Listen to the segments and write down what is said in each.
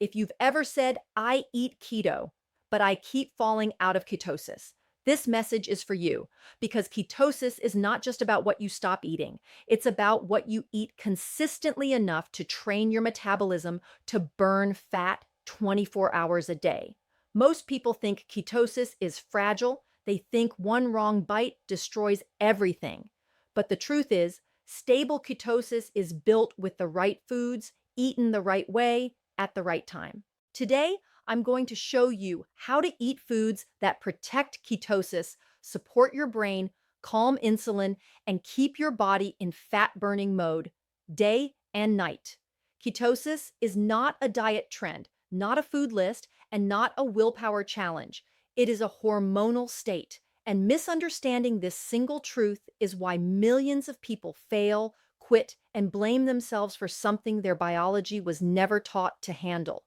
If you've ever said, I eat keto, but I keep falling out of ketosis, this message is for you because ketosis is not just about what you stop eating. It's about what you eat consistently enough to train your metabolism to burn fat 24 hours a day. Most people think ketosis is fragile. They think one wrong bite destroys everything. But the truth is, stable ketosis is built with the right foods, eaten the right way, at the right time. Today, I'm going to show you how to eat foods that protect ketosis, support your brain, calm insulin, and keep your body in fat burning mode day and night. Ketosis is not a diet trend, not a food list, and not a willpower challenge. It is a hormonal state. And misunderstanding this single truth is why millions of people fail, quit, and blame themselves for something their biology was never taught to handle.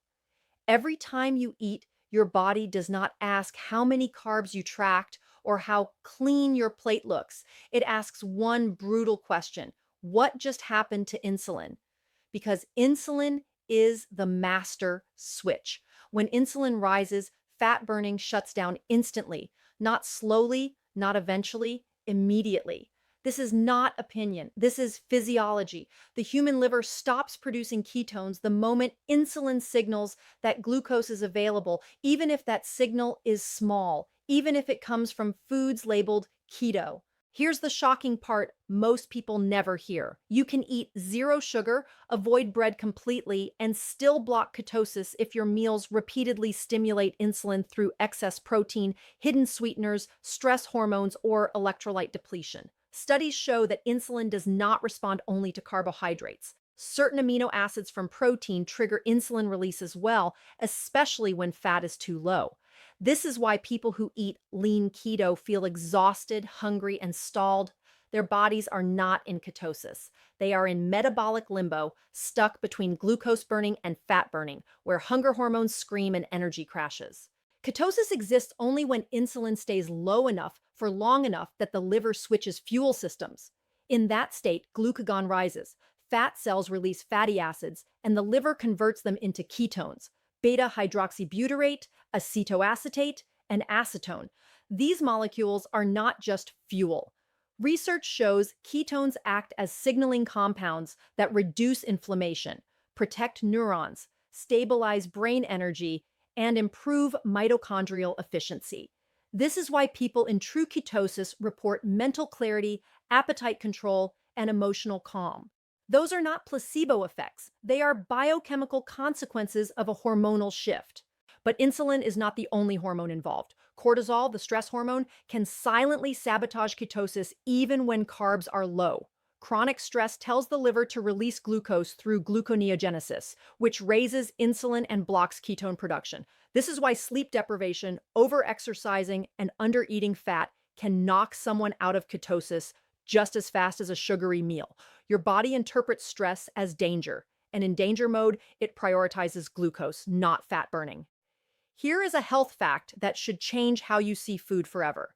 Every time you eat, your body does not ask how many carbs you tracked or how clean your plate looks. It asks one brutal question: what just happened to insulin? Because insulin is the master switch. When insulin rises, fat burning shuts down instantly, not slowly, not eventually, immediately. This is not opinion. This is physiology. The human liver stops producing ketones the moment insulin signals that glucose is available, even if that signal is small, even if it comes from foods labeled keto. Here's the shocking part most people never hear. You can eat zero sugar, avoid bread completely, and still block ketosis if your meals repeatedly stimulate insulin through excess protein, hidden sweeteners, stress hormones, or electrolyte depletion. Studies show that insulin does not respond only to carbohydrates. Certain amino acids from protein trigger insulin release as well, especially when fat is too low. This is why people who eat lean keto feel exhausted, hungry, and stalled. Their bodies are not in ketosis. They are in metabolic limbo, stuck between glucose burning and fat burning, where hunger hormones scream and energy crashes. Ketosis exists only when insulin stays low enough for long enough that the liver switches fuel systems. In that state, glucagon rises, fat cells release fatty acids, and the liver converts them into ketones: beta hydroxybutyrate, acetoacetate, and acetone. These molecules are not just fuel. Research shows ketones act as signaling compounds that reduce inflammation, protect neurons, stabilize brain energy, and improve mitochondrial efficiency. This is why people in true ketosis report mental clarity, appetite control, and emotional calm. Those are not placebo effects. They are biochemical consequences of a hormonal shift. But insulin is not the only hormone involved. Cortisol, the stress hormone, can silently sabotage ketosis even when carbs are low. Chronic stress tells the liver to release glucose through gluconeogenesis, which raises insulin and blocks ketone production. This is why sleep deprivation, overexercising, and undereating fat can knock someone out of ketosis just as fast as a sugary meal. Your body interprets stress as danger, and in danger mode, it prioritizes glucose, not fat burning. Here is a health fact that should change how you see food forever.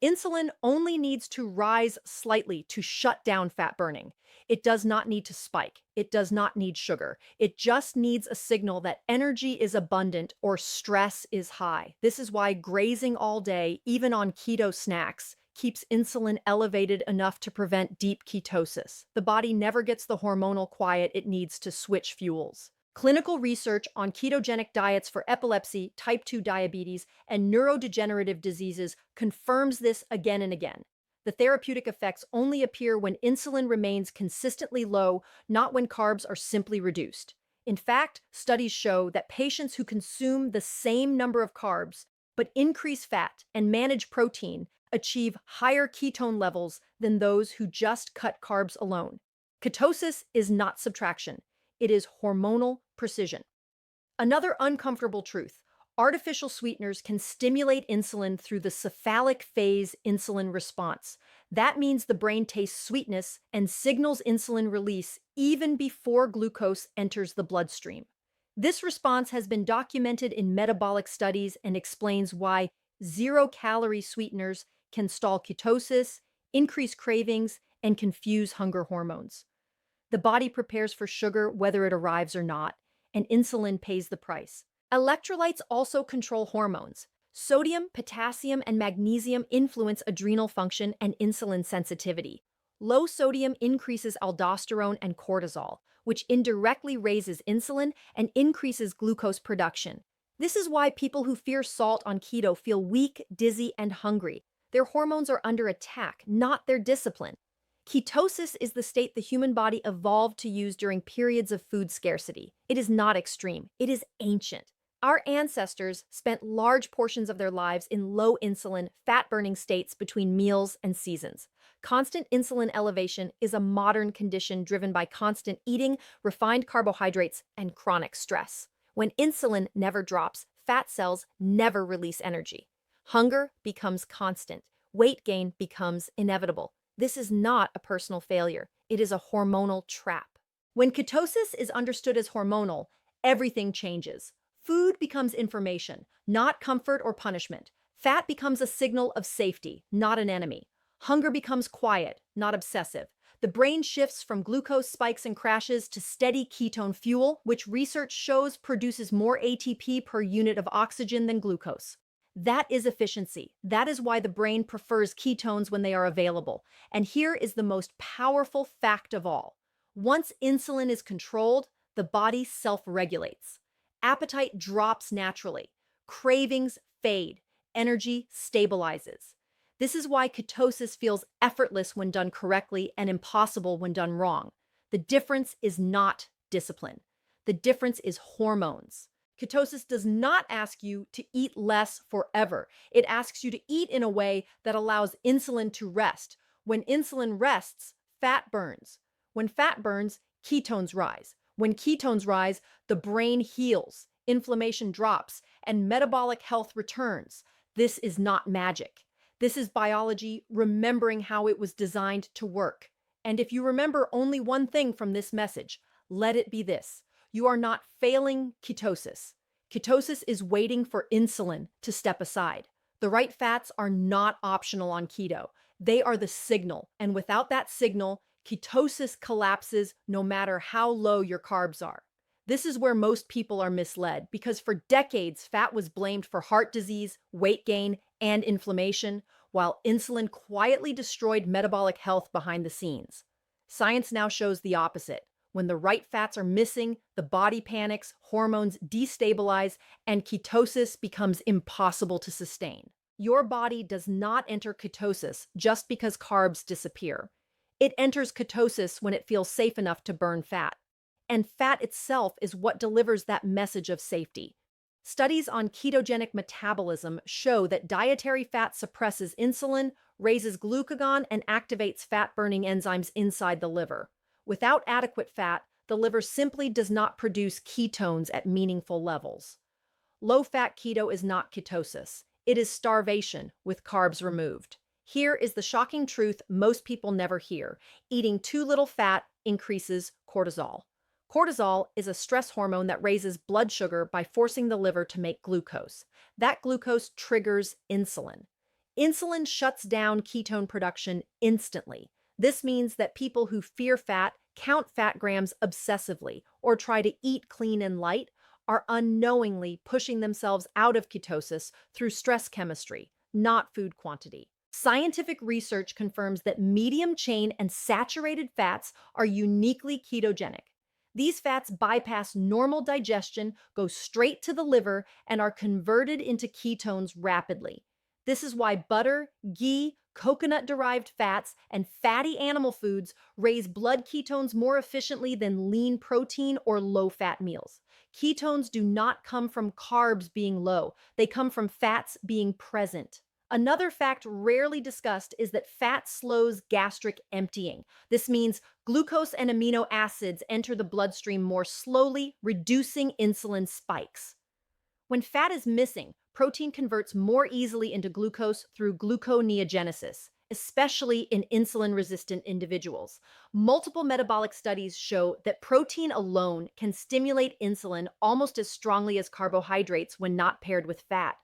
Insulin only needs to rise slightly to shut down fat burning. It does not need to spike. It does not need sugar. It just needs a signal that energy is abundant or stress is high. This is why grazing all day, even on keto snacks, keeps insulin elevated enough to prevent deep ketosis. The body never gets the hormonal quiet it needs to switch fuels. Clinical research on ketogenic diets for epilepsy, type 2 diabetes, and neurodegenerative diseases confirms this again and again. The therapeutic effects only appear when insulin remains consistently low, not when carbs are simply reduced. In fact, studies show that patients who consume the same number of carbs but increase fat and manage protein achieve higher ketone levels than those who just cut carbs alone. Ketosis is not subtraction. It is hormonal precision. Another uncomfortable truth: artificial sweeteners can stimulate insulin through the cephalic phase insulin response. That means the brain tastes sweetness and signals insulin release even before glucose enters the bloodstream. This response has been documented in metabolic studies and explains why zero-calorie sweeteners can stall ketosis, increase cravings, and confuse hunger hormones. The body prepares for sugar whether it arrives or not, and insulin pays the price. Electrolytes also control hormones. Sodium, potassium, and magnesium influence adrenal function and insulin sensitivity. Low sodium increases aldosterone and cortisol, which indirectly raises insulin and increases glucose production. This is why people who fear salt on keto feel weak, dizzy, and hungry. Their hormones are under attack, not their discipline. Ketosis is the state the human body evolved to use during periods of food scarcity. It is not extreme, it is ancient. Our ancestors spent large portions of their lives in low insulin, fat burning states between meals and seasons. Constant insulin elevation is a modern condition driven by constant eating, refined carbohydrates, and chronic stress. When insulin never drops, fat cells never release energy. Hunger becomes constant. Weight gain becomes inevitable. This is not a personal failure. It is a hormonal trap. When ketosis is understood as hormonal, everything changes. Food becomes information, not comfort or punishment. Fat becomes a signal of safety, not an enemy. Hunger becomes quiet, not obsessive. The brain shifts from glucose spikes and crashes to steady ketone fuel, which research shows produces more ATP per unit of oxygen than glucose. That is efficiency. That is why the brain prefers ketones when they are available. And here is the most powerful fact of all. Once insulin is controlled, the body self-regulates. Appetite drops naturally. Cravings fade. Energy stabilizes. This is why ketosis feels effortless when done correctly and impossible when done wrong. The difference is not discipline. The difference is hormones. Ketosis does not ask you to eat less forever. It asks you to eat in a way that allows insulin to rest. When insulin rests, fat burns. When fat burns, ketones rise. When ketones rise, the brain heals, inflammation drops, and metabolic health returns. This is not magic. This is biology remembering how it was designed to work. And if you remember only one thing from this message, let it be this. You are not failing ketosis. Ketosis is waiting for insulin to step aside. The right fats are not optional on keto. They are the signal, and without that signal, ketosis collapses no matter how low your carbs are. This is where most people are misled because for decades, fat was blamed for heart disease, weight gain, and inflammation, while insulin quietly destroyed metabolic health behind the scenes. Science now shows the opposite. When the right fats are missing, the body panics, hormones destabilize, and ketosis becomes impossible to sustain. Your body does not enter ketosis just because carbs disappear. It enters ketosis when it feels safe enough to burn fat. And fat itself is what delivers that message of safety. Studies on ketogenic metabolism show that dietary fat suppresses insulin, raises glucagon, and activates fat-burning enzymes inside the liver. Without adequate fat, the liver simply does not produce ketones at meaningful levels. Low-fat keto is not ketosis. It is starvation with carbs removed. Here is the shocking truth most people never hear. Eating too little fat increases cortisol. Cortisol is a stress hormone that raises blood sugar by forcing the liver to make glucose. That glucose triggers insulin. Insulin shuts down ketone production instantly. This means that people who fear fat, count fat grams obsessively, or try to eat clean and light are unknowingly pushing themselves out of ketosis through stress chemistry, not food quantity. Scientific research confirms that medium chain and saturated fats are uniquely ketogenic. These fats bypass normal digestion, go straight to the liver, and are converted into ketones rapidly. This is why butter, ghee, coconut-derived fats, and fatty animal foods raise blood ketones more efficiently than lean protein or low-fat meals. Ketones do not come from carbs being low. They come from fats being present. Another fact rarely discussed is that fat slows gastric emptying. This means glucose and amino acids enter the bloodstream more slowly, reducing insulin spikes. When fat is missing, protein converts more easily into glucose through gluconeogenesis, especially in insulin-resistant individuals. Multiple metabolic studies show that protein alone can stimulate insulin almost as strongly as carbohydrates when not paired with fat.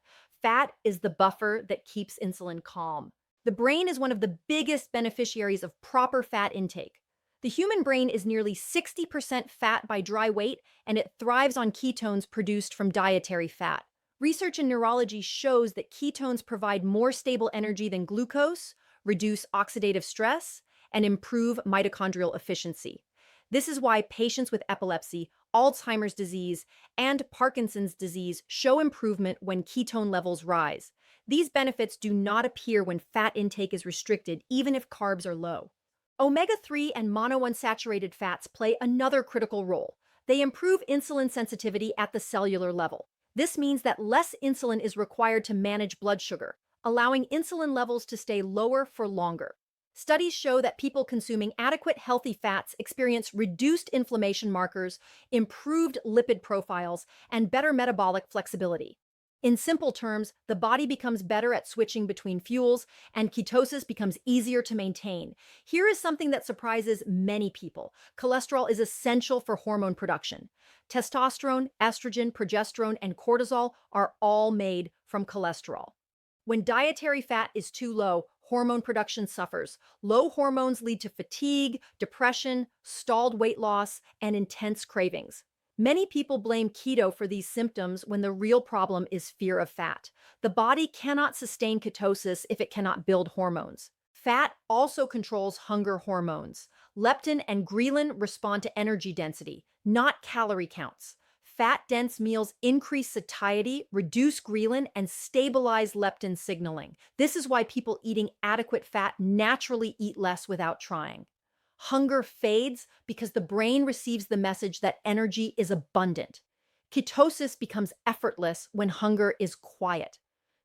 Fat is the buffer that keeps insulin calm. The brain is one of the biggest beneficiaries of proper fat intake. The human brain is nearly 60% fat by dry weight, and it thrives on ketones produced from dietary fat. Research in neurology shows that ketones provide more stable energy than glucose, reduce oxidative stress, and improve mitochondrial efficiency. This is why patients with epilepsy, Alzheimer's disease, and Parkinson's disease show improvement when ketone levels rise. These benefits do not appear when fat intake is restricted, even if carbs are low. Omega-3 and monounsaturated fats play another critical role. They improve insulin sensitivity at the cellular level. This means that less insulin is required to manage blood sugar, allowing insulin levels to stay lower for longer. Studies show that people consuming adequate healthy fats experience reduced inflammation markers, improved lipid profiles, and better metabolic flexibility. In simple terms, the body becomes better at switching between fuels, and ketosis becomes easier to maintain. Here is something that surprises many people. Cholesterol is essential for hormone production. Testosterone, estrogen, progesterone, and cortisol are all made from cholesterol. When dietary fat is too low, hormone production suffers. Low hormones lead to fatigue, depression, stalled weight loss, and intense cravings. Many people blame keto for these symptoms when the real problem is fear of fat. The body cannot sustain ketosis if it cannot build hormones. Fat also controls hunger hormones. Leptin and ghrelin respond to energy density, not calorie counts. Fat-dense meals increase satiety, reduce ghrelin, and stabilize leptin signaling. This is why people eating adequate fat naturally eat less without trying. Hunger fades because the brain receives the message that energy is abundant. Ketosis becomes effortless when hunger is quiet.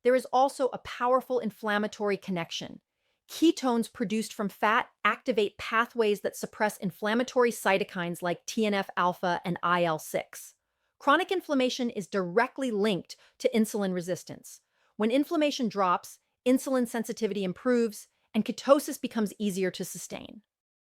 There is also a powerful inflammatory connection. Ketones produced from fat activate pathways that suppress inflammatory cytokines like TNF-alpha and IL-6. Chronic inflammation is directly linked to insulin resistance. When inflammation drops, insulin sensitivity improves, and ketosis becomes easier to sustain.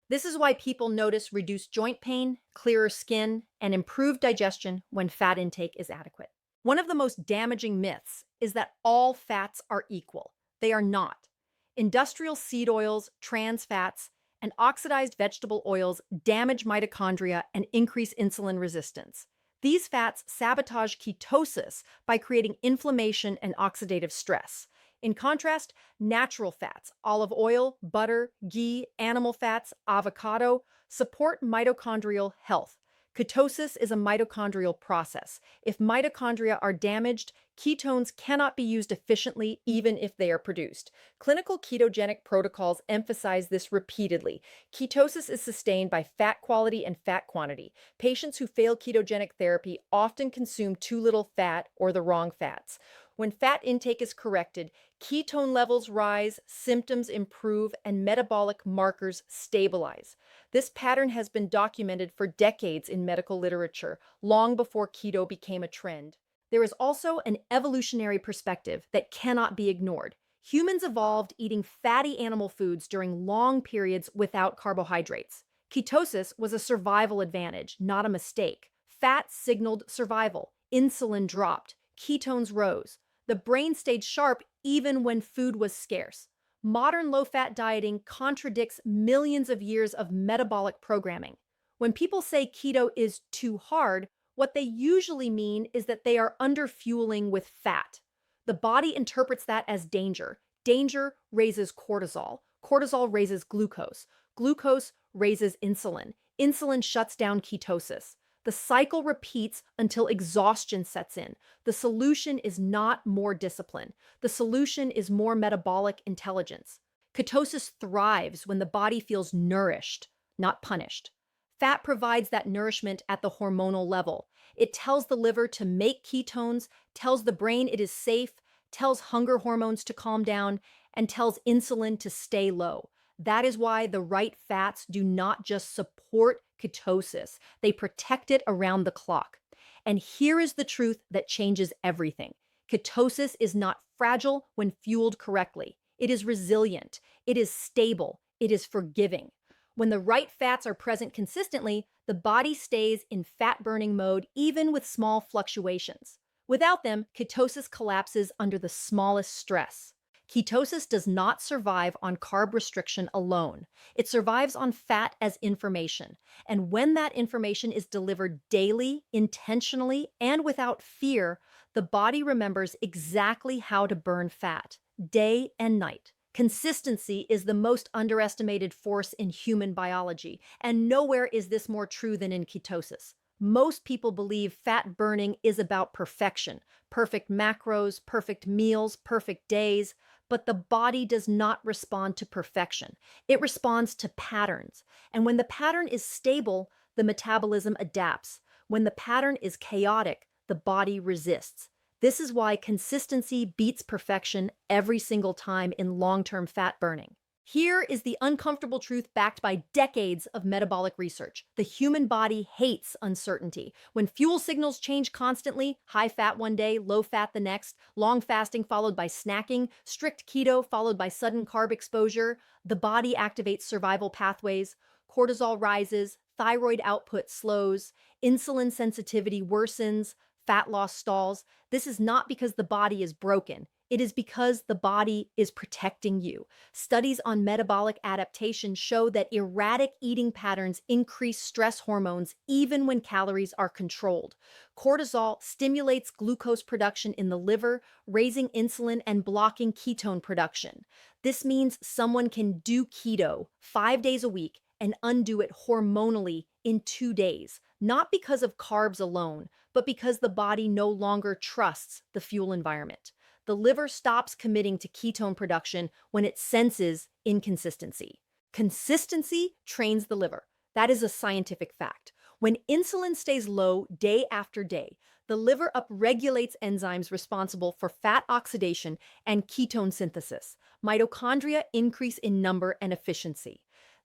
This is why people notice reduced joint pain, clearer skin, and improved digestion when fat intake is adequate. One of the most damaging myths is that all fats are equal. They are not. Industrial seed oils, trans fats, and oxidized vegetable oils damage mitochondria and increase insulin resistance. These fats sabotage ketosis by creating inflammation and oxidative stress. In contrast, natural fats, olive oil, butter, ghee, animal fats, avocado, support mitochondrial health. Ketosis is a mitochondrial process. If mitochondria are damaged, ketones cannot be used efficiently even if they are produced. Clinical ketogenic protocols emphasize this repeatedly. Ketosis is sustained by fat quality and fat quantity. Patients who fail ketogenic therapy often consume too little fat or the wrong fats. When fat intake is corrected, ketone levels rise, symptoms improve, and metabolic markers stabilize. This pattern has been documented for decades in medical literature, long before keto became a trend. There is also an evolutionary perspective that cannot be ignored. Humans evolved eating fatty animal foods during long periods without carbohydrates. Ketosis was a survival advantage, not a mistake. Fat signaled survival. Insulin dropped. Ketones rose. The brain stayed sharp even when food was scarce. Modern low-fat dieting contradicts millions of years of metabolic programming. When people say keto is too hard, what they usually mean is that they are underfueling with fat. The body interprets that as danger. Danger raises cortisol. Cortisol raises glucose. Glucose raises insulin. Insulin shuts down ketosis. The cycle repeats until exhaustion sets in. The solution is not more discipline. The solution is more metabolic intelligence. Ketosis thrives when the body feels nourished, not punished. Fat provides that nourishment at the hormonal level. It tells the liver to make ketones, tells the brain it is safe, tells hunger hormones to calm down, and tells insulin to stay low. That is why the right fats do not just support ketosis, they protect it around the clock. And here is the truth that changes everything. Ketosis is not fragile when fueled correctly. It is resilient. It is stable. It is forgiving. When the right fats are present consistently, the body stays in fat-burning mode even with small fluctuations. Without them, ketosis collapses under the smallest stress. Ketosis does not survive on carb restriction alone. It survives on fat as information. And when that information is delivered daily, intentionally, and without fear, the body remembers exactly how to burn fat, day and night. Consistency is the most underestimated force in human biology, and nowhere is this more true than in ketosis. Most people believe fat burning is about perfection, perfect macros, perfect meals, perfect days, but the body does not respond to perfection. It responds to patterns. And when the pattern is stable, the metabolism adapts. When the pattern is chaotic, the body resists. This is why consistency beats perfection every single time in long-term fat burning. Here is the uncomfortable truth backed by decades of metabolic research. The human body hates uncertainty. When fuel signals change constantly, high fat one day, low fat the next, long fasting followed by snacking, strict keto followed by sudden carb exposure, the body activates survival pathways, cortisol rises, thyroid output slows, insulin sensitivity worsens, fat loss stalls. This is not because the body is broken. It is because the body is protecting you. Studies on metabolic adaptation show that erratic eating patterns increase stress hormones even when calories are controlled. Cortisol stimulates glucose production in the liver, raising insulin and blocking ketone production. This means someone can do keto 5 days a week and undo it hormonally in 2 days, not because of carbs alone, but because the body no longer trusts the fuel environment. The liver stops committing to ketone production when it senses inconsistency. Consistency trains the liver. That is a scientific fact. When insulin stays low day after day, the liver upregulates enzymes responsible for fat oxidation and ketone synthesis. Mitochondria increase in number and efficiency.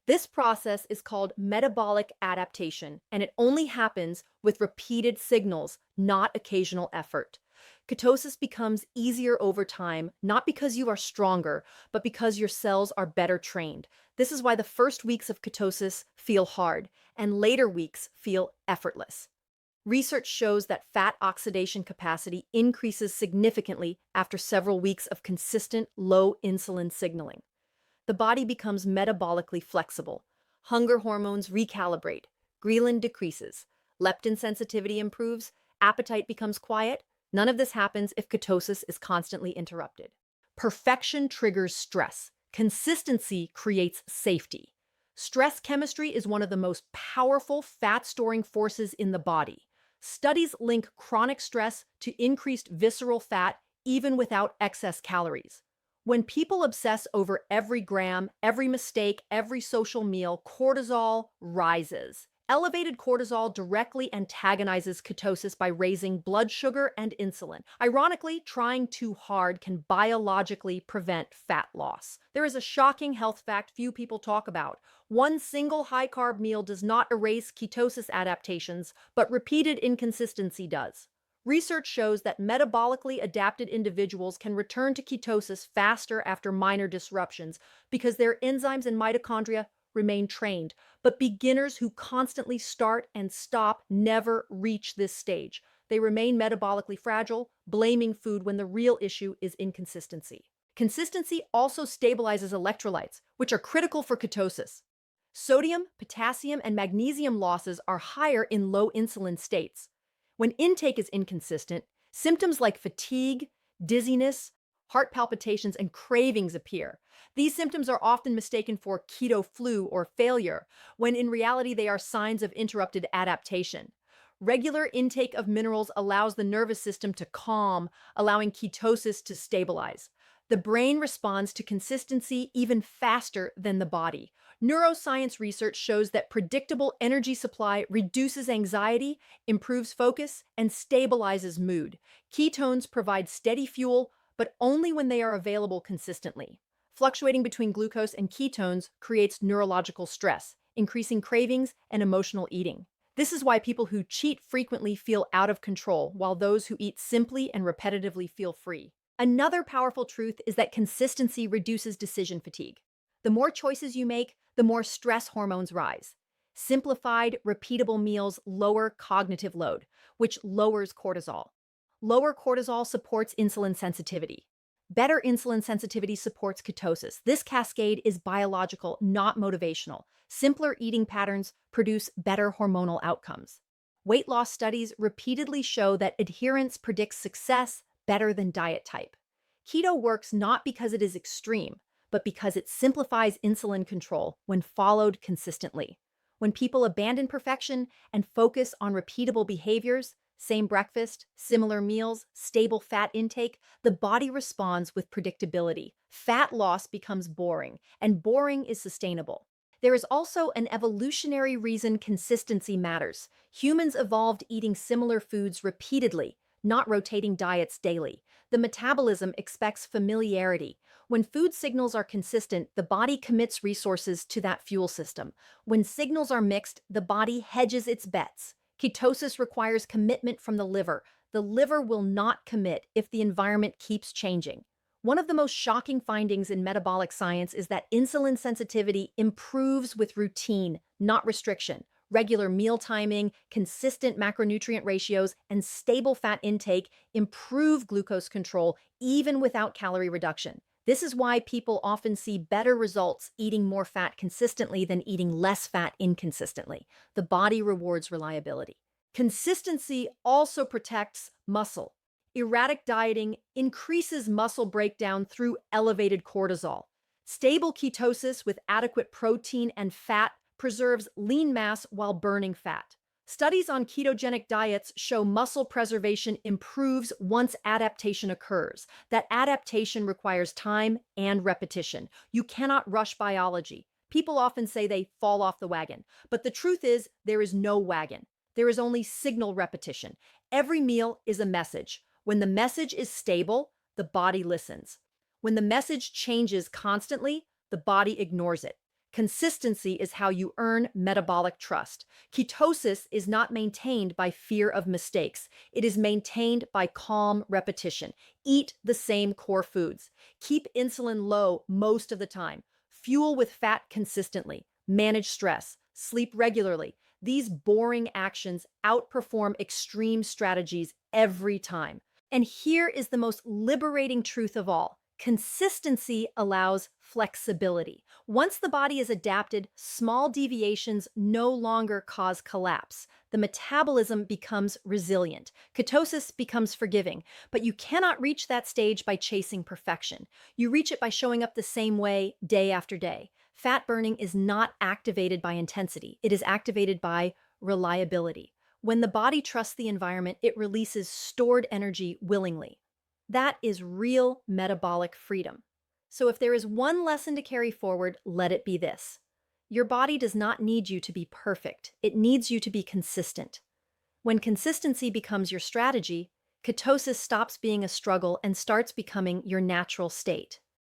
This process is called metabolic adaptation, and it only happens with repeated signals, not occasional effort. Ketosis becomes easier over time, not because you are stronger, but because your cells are better trained. This is why the first weeks of ketosis feel hard, and later weeks feel effortless. Research shows that fat oxidation capacity increases significantly after several weeks of consistent low insulin signaling. The body becomes metabolically flexible. Hunger hormones recalibrate, ghrelin decreases, leptin sensitivity improves, appetite becomes quiet. None of this happens if ketosis is constantly interrupted. Perfection triggers stress. Consistency creates safety. Stress chemistry is one of the most powerful fat-storing forces in the body. Studies link chronic stress to increased visceral fat even without excess calories. When people obsess over every gram, every mistake, every social meal, cortisol rises. Elevated cortisol directly antagonizes ketosis by raising blood sugar and insulin. Ironically, trying too hard can biologically prevent fat loss. There is a shocking health fact few people talk about. One single high-carb meal does not erase ketosis adaptations, but repeated inconsistency does. Research shows that metabolically adapted individuals can return to ketosis faster after minor disruptions because their enzymes and mitochondria remain trained. But beginners who constantly start and stop never reach this stage. They remain metabolically fragile, blaming food when the real issue is inconsistency. Consistency also stabilizes electrolytes, which are critical for ketosis. Sodium, potassium, and magnesium losses are higher in low insulin states. When intake is inconsistent, symptoms like fatigue, dizziness, heart palpitations, and cravings appear. These symptoms are often mistaken for keto flu or failure, when in reality they are signs of interrupted adaptation. Regular intake of minerals allows the nervous system to calm, allowing ketosis to stabilize. The brain responds to consistency even faster than the body. Neuroscience research shows that predictable energy supply reduces anxiety, improves focus, and stabilizes mood. Ketones provide steady fuel, but only when they are available consistently. Fluctuating between glucose and ketones creates neurological stress, increasing cravings and emotional eating. This is why people who cheat frequently feel out of control, while those who eat simply and repetitively feel free. Another powerful truth is that consistency reduces decision fatigue. The more choices you make, the more stress hormones rise. Simplified, repeatable meals lower cognitive load, which lowers cortisol. Lower cortisol supports insulin sensitivity. Better insulin sensitivity supports ketosis. This cascade is biological, not motivational. Simpler eating patterns produce better hormonal outcomes. Weight loss studies repeatedly show that adherence predicts success better than diet type. Keto works not because it is extreme, but because it simplifies insulin control when followed consistently. When people abandon perfection and focus on repeatable behaviors, same breakfast, similar meals, stable fat intake, the body responds with predictability. Fat loss becomes boring, and boring is sustainable. There is also an evolutionary reason consistency matters. Humans evolved eating similar foods repeatedly, not rotating diets daily. The metabolism expects familiarity. When food signals are consistent, the body commits resources to that fuel system. When signals are mixed, the body hedges its bets. Ketosis requires commitment from the liver. The liver will not commit if the environment keeps changing. One of the most shocking findings in metabolic science is that insulin sensitivity improves with routine, not restriction. Regular meal timing, consistent macronutrient ratios, and stable fat intake improve glucose control even without calorie reduction. This is why people often see better results eating more fat consistently than eating less fat inconsistently. The body rewards reliability. Consistency also protects muscle. Erratic dieting increases muscle breakdown through elevated cortisol. Stable ketosis with adequate protein and fat preserves lean mass while burning fat. Studies on ketogenic diets show muscle preservation improves once adaptation occurs. That adaptation requires time and repetition. You cannot rush biology. People often say they fall off the wagon, but the truth is there is no wagon. There is only signal repetition. Every meal is a message. When the message is stable, the body listens. When the message changes constantly, the body ignores it. Consistency is how you earn metabolic trust. Ketosis is not maintained by fear of mistakes. It is maintained by calm repetition. Eat the same core foods. Keep insulin low most of the time. Fuel with fat consistently. Manage stress. Sleep regularly. These boring actions outperform extreme strategies every time. And here is the most liberating truth of all. Consistency allows flexibility. Once the body is adapted, small deviations no longer cause collapse. The metabolism becomes resilient. Ketosis becomes forgiving, but you cannot reach that stage by chasing perfection. You reach it by showing up the same way day after day. Fat burning is not activated by intensity. It is activated by reliability. When the body trusts the environment, it releases stored energy willingly. That is real metabolic freedom. So if there is one lesson to carry forward, let it be this. Your body does not need you to be perfect. It needs you to be consistent. When consistency becomes your strategy, ketosis stops being a struggle and starts becoming your natural state.